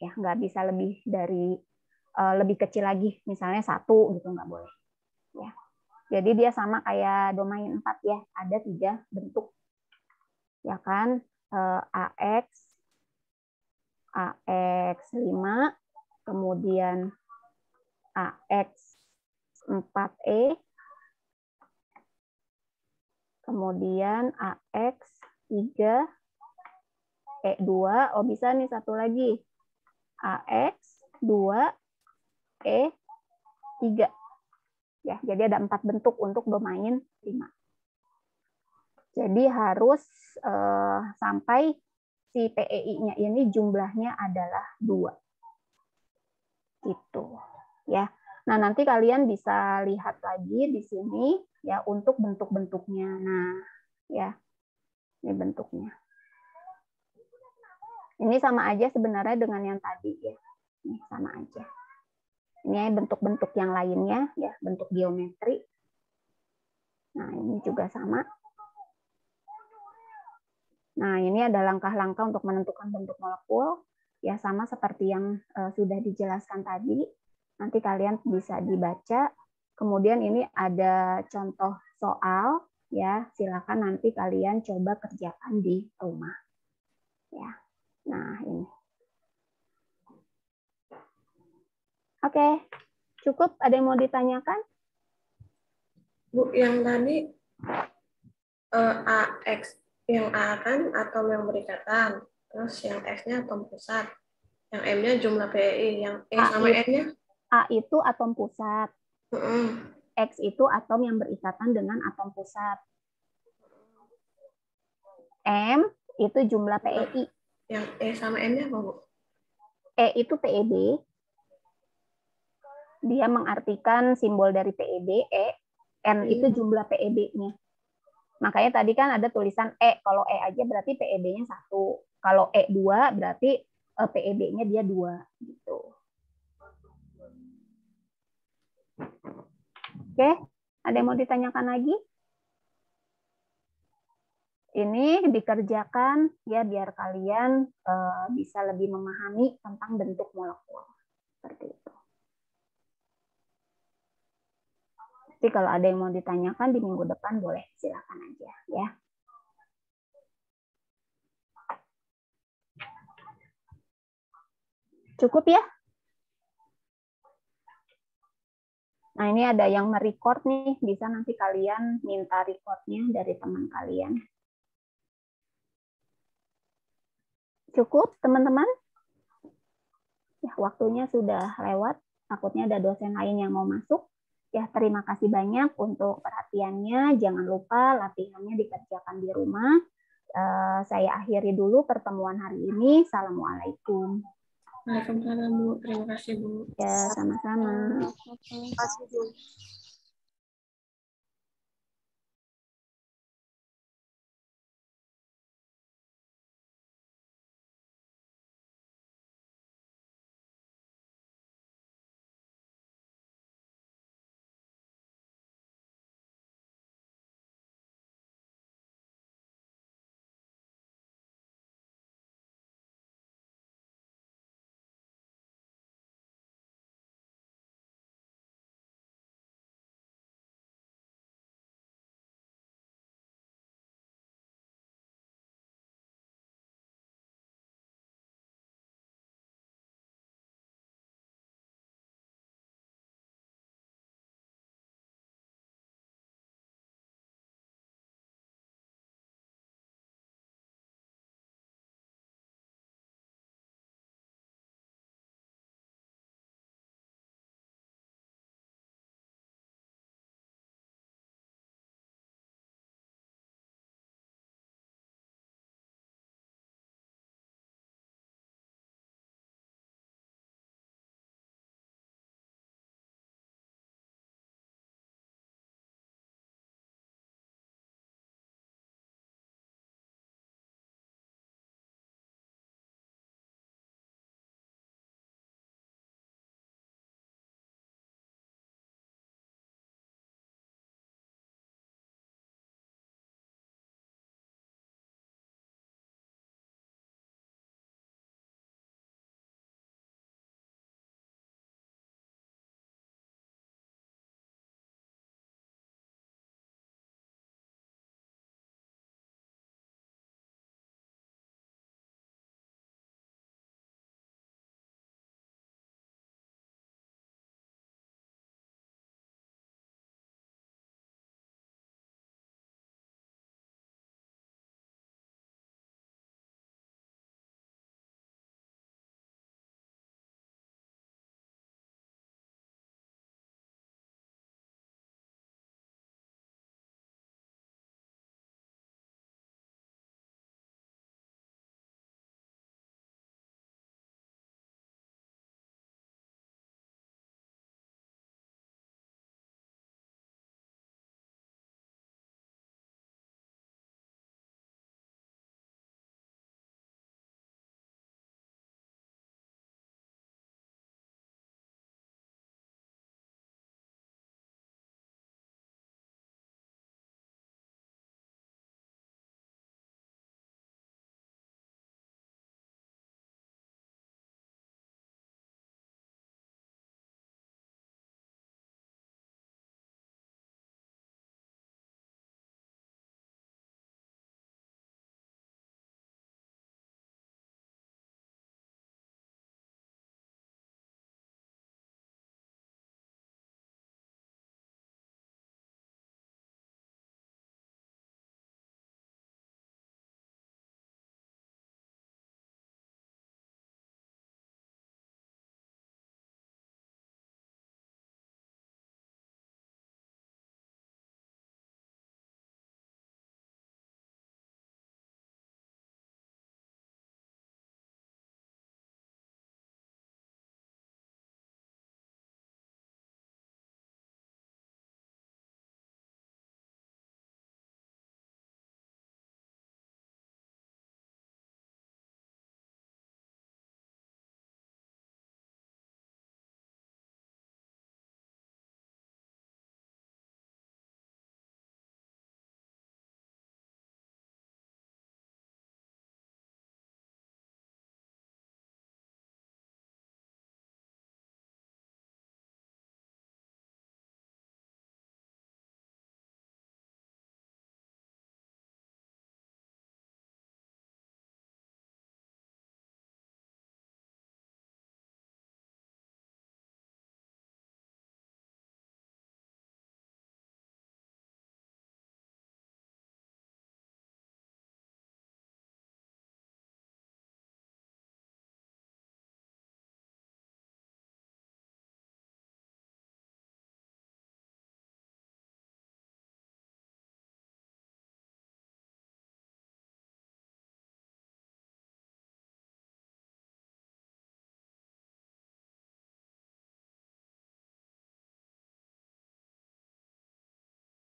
Ya, nggak bisa lebih dari lebih kecil lagi, misalnya 1 gitu, nggak boleh. Ya. Jadi dia sama kayak domain 4 ya, ada 3 bentuk. Ya kan? AX 5, kemudian AX 4E, kemudian AX 3E2, oh bisa nih satu lagi, AX 2E3. Ya, jadi ada 4 bentuk untuk domain 5. Jadi harus sampai si PEI-nya ini jumlahnya adalah 2. Gitu. Ya. Nah, nanti kalian bisa lihat lagi di sini ya untuk bentuk-bentuknya. Nah, ya. Ini bentuknya. Ini sama aja sebenarnya dengan yang tadi ya. Ini sama aja. Ini bentuk-bentuk yang lainnya ya, bentuk geometri. Nah, ini juga sama. Nah, ini ada langkah-langkah untuk menentukan bentuk molekul. Ya, sama seperti yang sudah dijelaskan tadi. Nanti kalian bisa dibaca. Kemudian ini ada contoh soal. Ya, silakan nanti kalian coba kerjakan di rumah. Ya, nah ini. Oke, cukup. Ada yang mau ditanyakan? Bu, yang tadi AX, yang A kan atom yang berikatan, terus yang X-nya atom pusat, yang M-nya jumlah PEI, yang E sama N-nya? A itu atom pusat. X itu atom yang berikatan dengan atom pusat. M itu jumlah PEI. Yang E sama N-nya apa, Bu? E itu PEB. Dia mengartikan simbol dari PEB, E. N itu jumlah PEB-nya. Makanya tadi kan ada tulisan E. Kalau E aja berarti PEB-nya 1. Kalau E2 berarti PEB-nya dia 2. Gitu. Oke, ada yang mau ditanyakan lagi? Ini dikerjakan ya biar kalian bisa lebih memahami tentang bentuk molekul. Seperti itu. Jadi kalau ada yang mau ditanyakan di minggu depan boleh, silakan aja ya. Cukup ya? Nah, ini ada yang merecord nih, bisa nanti kalian minta recordnya dari teman kalian. Cukup, teman-teman? Ya, waktunya sudah lewat. Takutnya ada dosen lain yang mau masuk. Ya, terima kasih banyak untuk perhatiannya. Jangan lupa latihannya dikerjakan di rumah. Saya akhiri dulu pertemuan hari ini. Assalamualaikum. Waalaikumsalam, Bu. Terima kasih, Bu. Ya, sama-sama. Terima kasih, Bu.